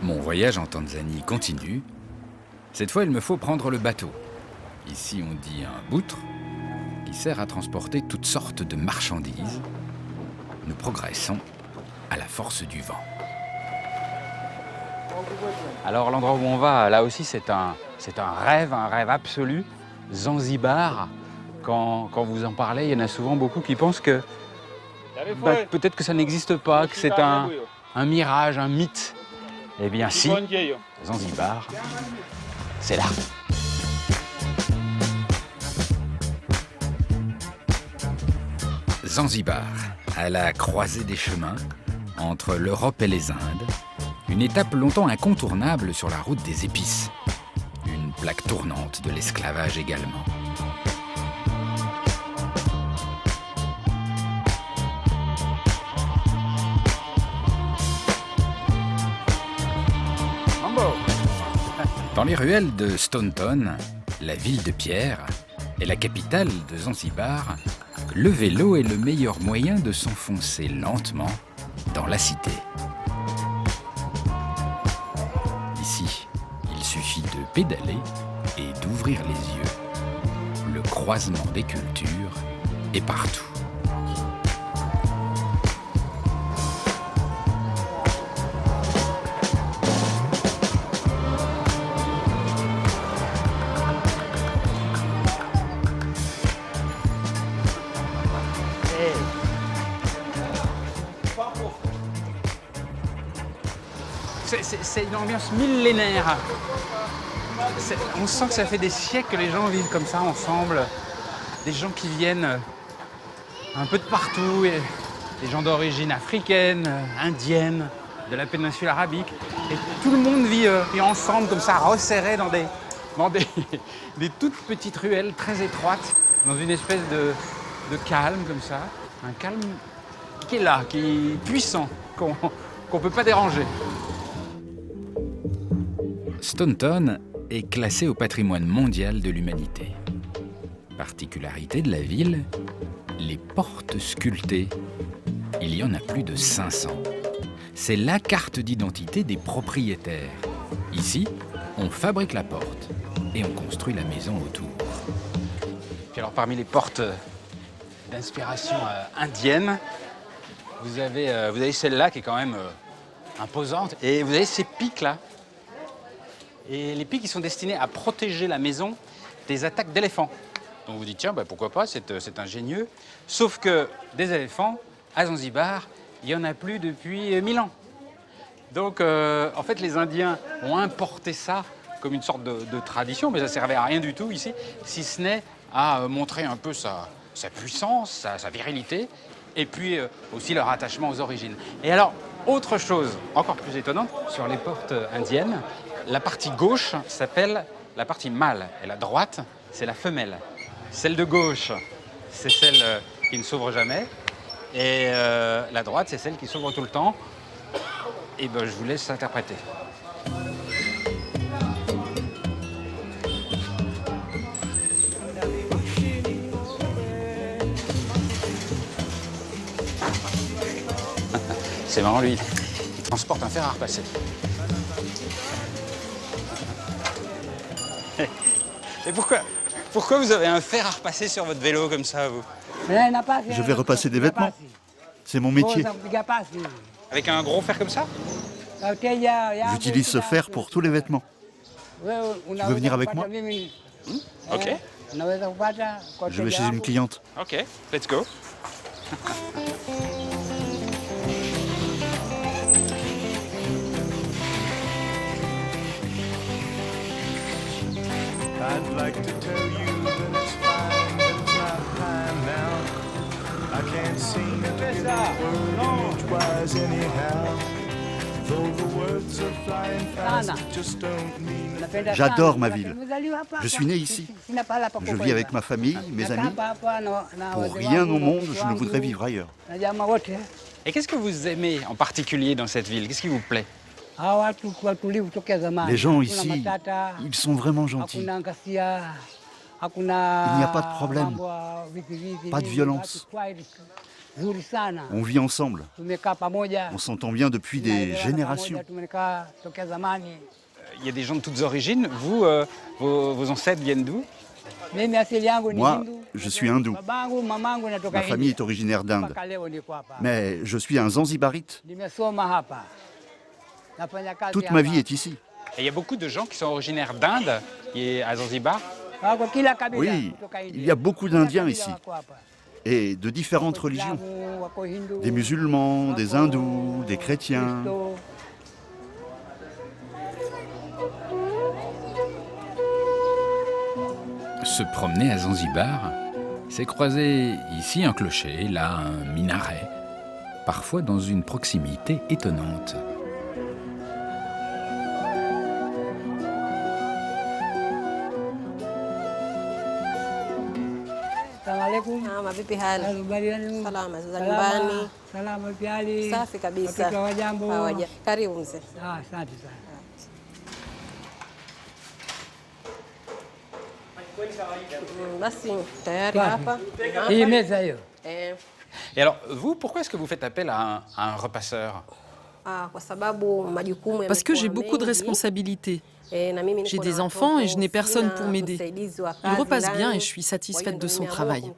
Mon voyage en Tanzanie continue. Cette fois, il me faut prendre le bateau. Ici, on dit un boutre, qui sert à transporter toutes sortes de marchandises. Nous progressons à la force du vent. Alors, l'endroit où on va, là aussi, c'est un rêve absolu. Zanzibar, quand vous en parlez, il y en a souvent beaucoup qui pensent que peut-être que ça n'existe pas, que c'est un mirage, un mythe. Eh bien si, Zanzibar, c'est là. Zanzibar, à la croisée des chemins, entre l'Europe et les Indes, une étape longtemps incontournable sur la route des épices. Une plaque tournante de l'esclavage également. Dans les ruelles de Stone Town, la ville de pierre et la capitale de Zanzibar, le vélo est le meilleur moyen de s'enfoncer lentement dans la cité. Ici, il suffit de pédaler et d'ouvrir les yeux. Le croisement des cultures est partout. C'est une ambiance millénaire. On sent que ça fait des siècles que les gens vivent comme ça ensemble. Des gens qui viennent un peu de partout, et des gens d'origine africaine, indienne, de la péninsule arabique. Et tout le monde vit ensemble comme ça, resserré dans des toutes petites ruelles très étroites, dans une espèce de calme comme ça. Un calme qui est là, qui est puissant, qu'on ne peut pas déranger. Stone Town est classé au patrimoine mondial de l'humanité. Particularité de la ville, les portes sculptées. Il y en a plus de 500. C'est la carte d'identité des propriétaires. Ici, on fabrique la porte et on construit la maison autour. Puis alors, parmi les portes d'inspiration indienne, vous avez celle-là qui est quand même imposante. Et vous avez ces pics-là. Et les pics, ils sont destinés à protéger la maison des attaques d'éléphants. Donc vous dites, tiens, pourquoi pas, c'est ingénieux. Sauf que des éléphants, à Zanzibar, il n'y en a plus depuis 1000 ans. Donc, en fait, les Indiens ont importé ça comme une sorte de tradition, mais ça ne servait à rien du tout ici, si ce n'est à montrer un peu sa puissance, sa virilité, et puis aussi leur attachement aux origines. Et alors, autre chose encore plus étonnante, sur les portes indiennes, la partie gauche s'appelle la partie mâle et la droite, c'est la femelle. Celle de gauche, c'est celle qui ne s'ouvre jamais et la droite, c'est celle qui s'ouvre tout le temps. Et je vous laisse interpréter. C'est marrant, lui, il transporte un fer à repasser. Et pourquoi vous avez un fer à repasser sur votre vélo comme ça, vous? Je vais repasser des vêtements. C'est mon métier. Avec un gros fer comme ça? J'utilise ce fer pour tous les vêtements. Tu veux venir avec moi? Ok. Je vais chez une cliente. Ok, let's go. I'd like to tell you that it's fine, but it's not time now. I can't seem to get a word edgewise anyhow. Though the words are flying fast, it just don't mean a thing. J'adore ma ville. Je suis né ici. Je vis avec ma famille, mes amis. Pour rien au monde, je ne voudrais vivre ailleurs. Et qu'est-ce que vous aimez en particulier dans cette ville? Qu'est-ce qui vous plaît? Les gens ici, ils sont vraiment gentils. Il n'y a pas de problème, pas de violence. On vit ensemble. On s'entend bien depuis des générations. Il y a des gens de toutes origines. Vous, vos ancêtres viennent d'où? Moi, je suis hindou. Ma famille est originaire d'Inde. Mais je suis un Zanzibarite. Toute ma vie est ici. Et il y a beaucoup de gens qui sont originaires d'Inde et à Zanzibar. Oui, il y a beaucoup d'Indiens ici. Et de différentes religions. Des musulmans, des hindous, des chrétiens. Se promener à Zanzibar, c'est croiser ici un clocher, là un minaret, parfois dans une proximité étonnante. Vipi hali? Salama za nyumbani. Salama pia. Safi kabisa. Watoto hawajambo? Hawaja. Karibu mzee. Asante sana. Basi tayari hapa. Hii meza hiyo. Et alors, vous, pourquoi est-ce que vous faites appel à un repasseur? Kwa sababu majukumu Parce que j'ai beaucoup de responsabilités. J'ai des enfants et je n'ai personne pour m'aider. Il repasse bien et je suis satisfaite de son travail.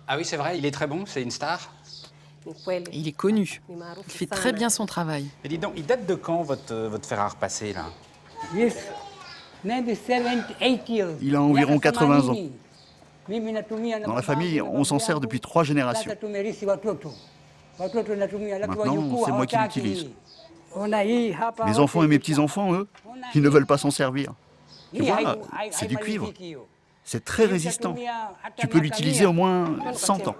Ah oui, c'est vrai, il est très bon, c'est une star. Et il est connu. Il fait très bien son travail. Mais dis donc, il date de quand votre fer à repasser, là? Il a environ 80 ans. Dans la famille, on s'en sert depuis 3 générations. Maintenant, c'est moi qui l'utilise. Mes enfants et mes petits-enfants, eux, ils ne veulent pas s'en servir. Tu vois, c'est du cuivre. C'est très résistant. Tu peux l'utiliser au moins 100 ans.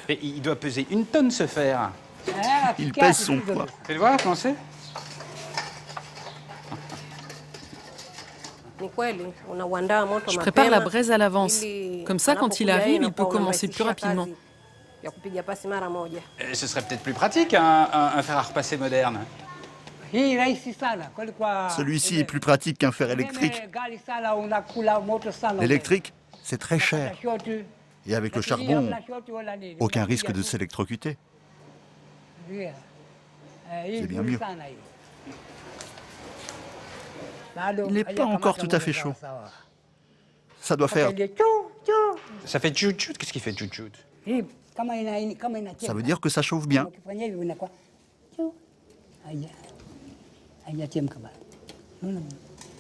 Et il doit peser 1 tonne, ce fer. Il pèse son poids. Fais le voir, comment c'est? Je prépare la braise à l'avance. Comme ça, quand il arrive, il peut commencer plus rapidement. Et ce serait peut-être plus pratique, un fer à repasser moderne. Celui-ci est plus pratique qu'un fer électrique. L'électrique, c'est très cher. Et avec le charbon, aucun risque de s'électrocuter. C'est bien mieux. Il n'est pas encore tout à fait chaud. Ça doit faire... Ça fait tchout-tchout. Qu'est-ce qui fait tchout-tchout? Ça veut dire que ça chauffe bien. Mais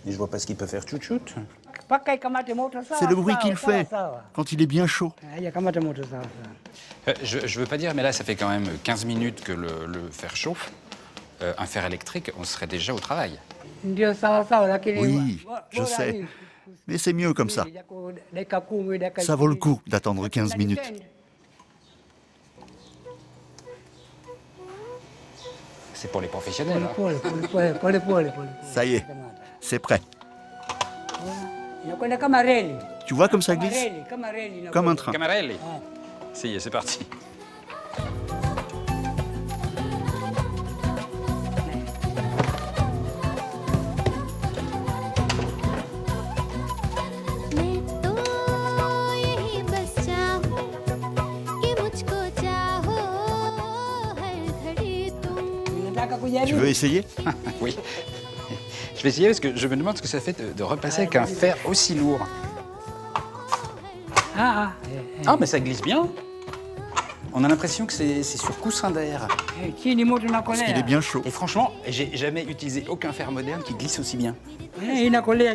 je vois pas ce qu'il peut faire tchout-tchout. C'est le bruit qu'il fait quand il est bien chaud. Je veux pas dire, mais là, ça fait quand même 15 minutes que le fer chauffe. Un fer électrique, on serait déjà au travail. Oui, je sais. Mais c'est mieux comme ça. Ça vaut le coup d'attendre 15 minutes. C'est pour les professionnels. Ça y est, c'est prêt. Tu vois comme ça glisse? Comme un train. Camarelli. Si, c'est parti. Tu veux essayer? Oui. Je vais essayer parce que je me demande ce que ça fait de repasser avec un fer aussi lourd. Ah, mais ça glisse bien. On a l'impression que c'est sur coussin d'air. Parce qu'il est bien chaud. Et franchement, j'ai jamais utilisé aucun fer moderne qui glisse aussi bien.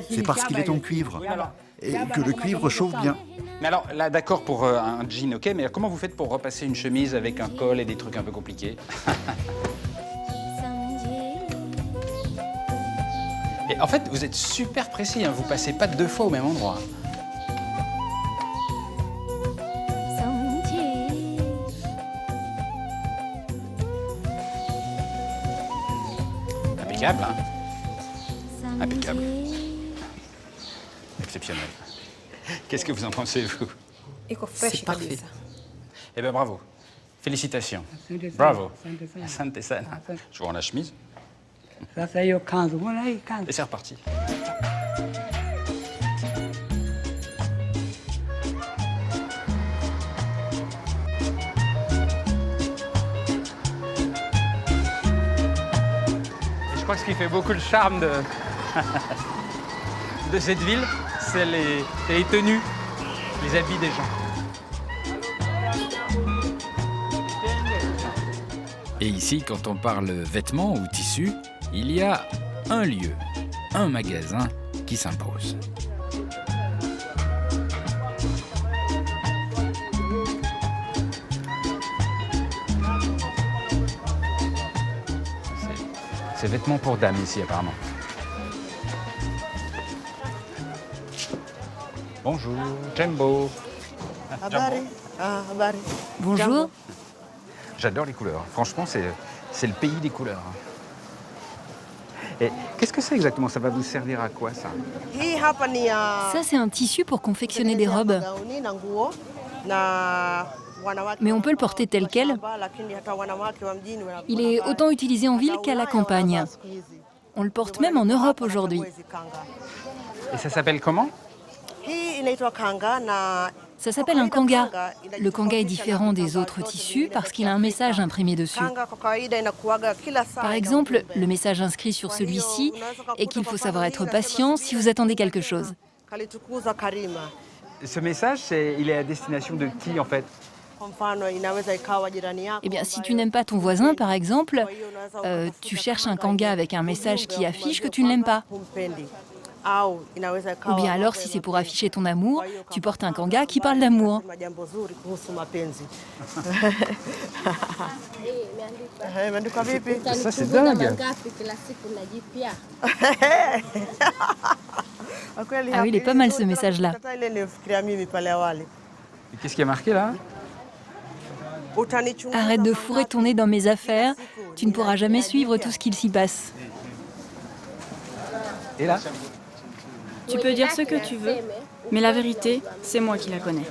C'est parce qu'il est en cuivre. Et que le cuivre chauffe bien. Mais alors, là, d'accord pour un jean, ok, mais comment vous faites pour repasser une chemise avec un col et des trucs un peu compliqués? Et en fait, vous êtes super précis, hein, vous passez pas 2 fois au même endroit. Impeccable, hein? Impeccable. Exceptionnel. Qu'est-ce que vous en pensez, vous? C'est parfait. Eh bien, bravo. Félicitations. Bravo. Asante sana. Je vous rends la chemise. Et c'est reparti. crois que ce qui fait beaucoup le charme de cette ville, c'est les tenues, les habits des gens. Et ici, quand on parle vêtements ou tissus, il y a un lieu, un magasin qui s'impose. C'est vêtements pour dames ici, apparemment. Bonjour, Jumbo. Bonjour. J'adore les couleurs. Franchement, c'est le pays des couleurs. Et qu'est-ce que c'est exactement? Ça va vous servir à quoi, ça? Ça, c'est un tissu pour confectionner des robes. Mais on peut le porter tel quel. Il est autant utilisé en ville qu'à la campagne. On le porte même en Europe aujourd'hui. Et ça s'appelle comment? Ça s'appelle un kanga. Le kanga est différent des autres tissus parce qu'il a un message imprimé dessus. Par exemple, le message inscrit sur celui-ci est qu'il faut savoir être patient si vous attendez quelque chose. Ce message, il est à destination de qui, en fait? Eh bien, si tu n'aimes pas ton voisin, par exemple, tu cherches un kanga avec un message qui affiche que tu ne l'aimes pas. Ou bien alors, si c'est pour afficher ton amour, tu portes un kanga qui parle d'amour. Ça, c'est dingue. Ah oui, il est pas mal ce message-là. Et qu'est-ce qui a marqué, là? Arrête de fourrer ton nez dans mes affaires, tu ne pourras jamais suivre tout ce qu'il s'y passe. Et là? Tu peux dire ce que tu veux, mais la vérité, c'est moi qui la connais.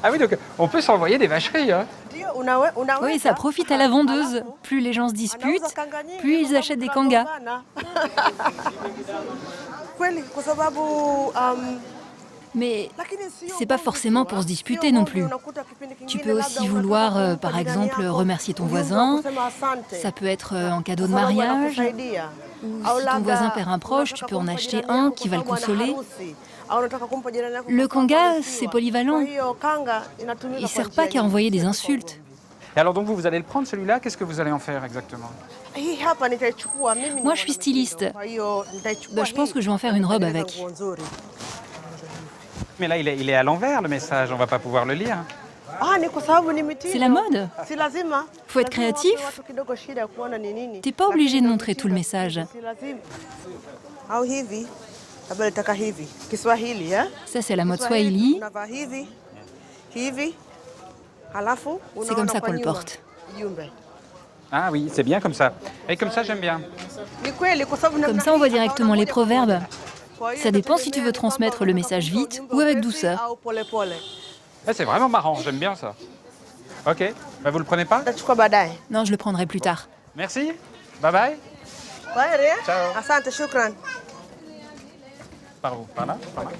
Ah oui, donc on peut s'envoyer des vacheries, hein? Oui, ça profite à la vendeuse. Plus les gens se disputent, plus ils achètent des kangas. Mais c'est pas forcément pour se disputer non plus. Tu peux aussi vouloir, par exemple, remercier ton voisin. Ça peut être en cadeau de mariage. Ou si ton voisin perd un proche, tu peux en acheter un qui va le consoler. Le kanga, c'est polyvalent. Il sert pas qu'à envoyer des insultes. Et alors donc vous allez le prendre celui-là, qu'est-ce que vous allez en faire exactement? Moi, je suis styliste. Je pense que je vais en faire une robe avec. Mais là, il est à l'envers, le message, on va pas pouvoir le lire. C'est la mode. Faut être créatif. T'es pas obligé de montrer tout le message. Ça, c'est la mode Swahili. C'est comme ça qu'on le porte. Ah oui, c'est bien comme ça. Et comme ça, j'aime bien. Comme ça, on voit directement les proverbes. Ça dépend si tu veux transmettre le message vite ou avec douceur. Ah, c'est vraiment marrant, j'aime bien ça. Ok, bah, vous le prenez pas? Non, je le prendrai plus tard. Merci, bye bye. Ciao. Par où? Par là? Par là?